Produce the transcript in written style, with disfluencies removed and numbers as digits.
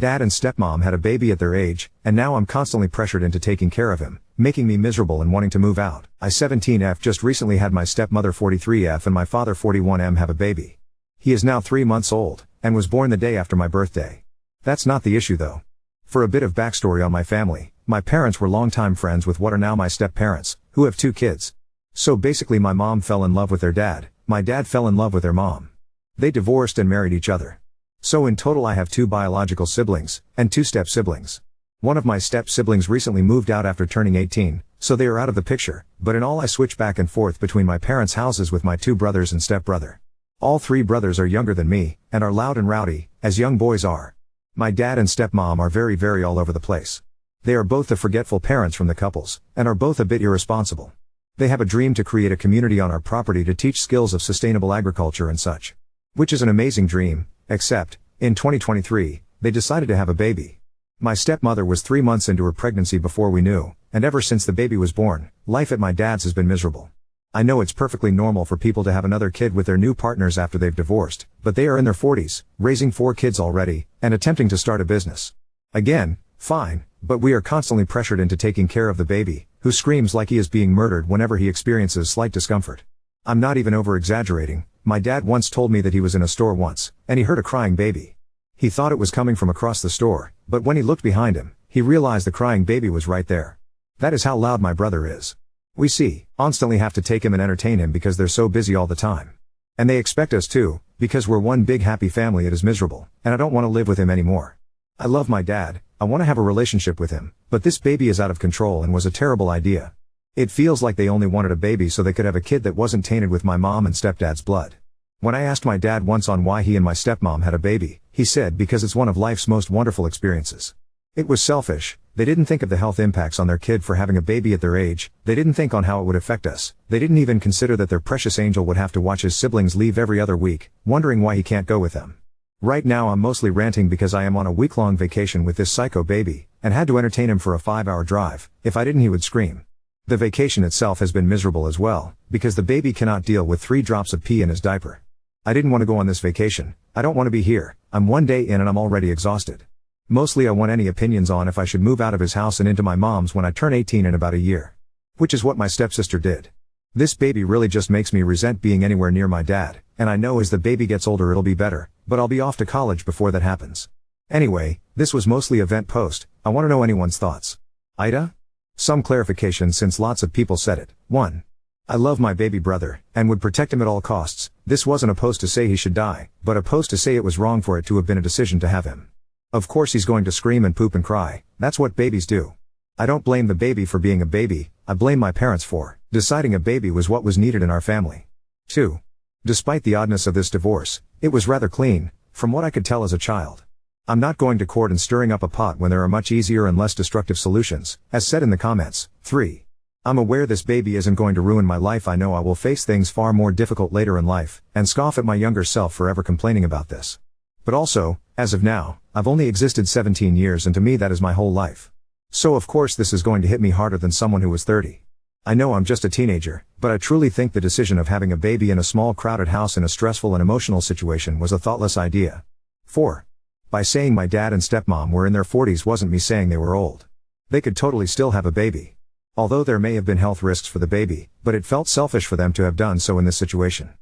Dad and stepmom had a baby at their age, and now I'm constantly pressured into taking care of him, making me miserable and wanting to move out. I 17F just recently had my stepmother 43F and my father 41M have a baby. He is now 3 months old, and was born the day after my birthday. That's not the issue though. For a bit of backstory on my family, my parents were longtime friends with what are now my step-parents, who have 2 kids. So basically my mom fell in love with their dad, my dad fell in love with their mom. They divorced and married each other. So in total I have 2 biological siblings, and 2 step-siblings. One of my step-siblings recently moved out after turning 18, so they are out of the picture, but in all I switch back and forth between my parents' houses with my 2 brothers and step-brother. All 3 brothers are younger than me, and are loud and rowdy, as young boys are. My dad and stepmom are very all over the place. They are both the forgetful parents from the couples, and are both a bit irresponsible. They have a dream to create a community on our property to teach skills of sustainable agriculture and such. Which is an amazing dream, except, in 2023, they decided to have a baby. My stepmother was 3 months into her pregnancy before we knew, and ever since the baby was born, life at my dad's has been miserable. I know it's perfectly normal for people to have another kid with their new partners after they've divorced, but they are in their 40s, raising 4 kids already, and attempting to start a business. Again, fine, but we are constantly pressured into taking care of the baby, who screams like he is being murdered whenever he experiences slight discomfort. I'm not even over-exaggerating. My dad once told me that he was in a store once, and he heard a crying baby. He thought it was coming from across the store, but when he looked behind him, he realized the crying baby was right there. That is how loud my brother is. We constantly have to take him and entertain him because they're so busy all the time. And they expect us to, because we're one big happy family. It is miserable, and I don't want to live with him anymore. I love my dad, I want to have a relationship with him, but this baby is out of control and was a terrible idea. It feels like they only wanted a baby so they could have a kid that wasn't tainted with my mom and stepdad's blood. When I asked my dad once on why he and my stepmom had a baby, he said because it's one of life's most wonderful experiences. It was selfish. They didn't think of the health impacts on their kid for having a baby at their age, they didn't think on how it would affect us, they didn't even consider that their precious angel would have to watch his siblings leave every other week, wondering why he can't go with them. Right now I'm mostly ranting because I am on a week-long vacation with this psycho baby, and had to entertain him for a 5-hour drive. If I didn't he would scream. The vacation itself has been miserable as well, because the baby cannot deal with 3 drops of pee in his diaper. I didn't want to go on this vacation, I don't want to be here, I'm 1 day in and I'm already exhausted. Mostly I want any opinions on if I should move out of his house and into my mom's when I turn 18 in about a year. Which is what my stepsister did. This baby really just makes me resent being anywhere near my dad, and I know as the baby gets older it'll be better, but I'll be off to college before that happens. Anyway, this was mostly event post, I want to know anyone's thoughts. Ida? Some clarification since lots of people said it. 1. I love my baby brother, and would protect him at all costs. This wasn't a post to say he should die, but a post to say it was wrong for it to have been a decision to have him. Of course he's going to scream and poop and cry, that's what babies do. I don't blame the baby for being a baby, I blame my parents for deciding a baby was what was needed in our family. 2. Despite the oddness of this divorce, it was rather clean, from what I could tell as a child. I'm not going to court and stirring up a pot when there are much easier and less destructive solutions, as said in the comments. 3. I'm aware this baby isn't going to ruin my life. I know I will face things far more difficult later in life, and scoff at my younger self for ever complaining about this. But also, as of now, I've only existed 17 years and to me that is my whole life. So of course this is going to hit me harder than someone who was 30. I know I'm just a teenager, but I truly think the decision of having a baby in a small crowded house in a stressful and emotional situation was a thoughtless idea. 4. By saying my dad and stepmom were in their 40s wasn't me saying they were old. They could totally still have a baby. Although there may have been health risks for the baby, but it felt selfish for them to have done so in this situation.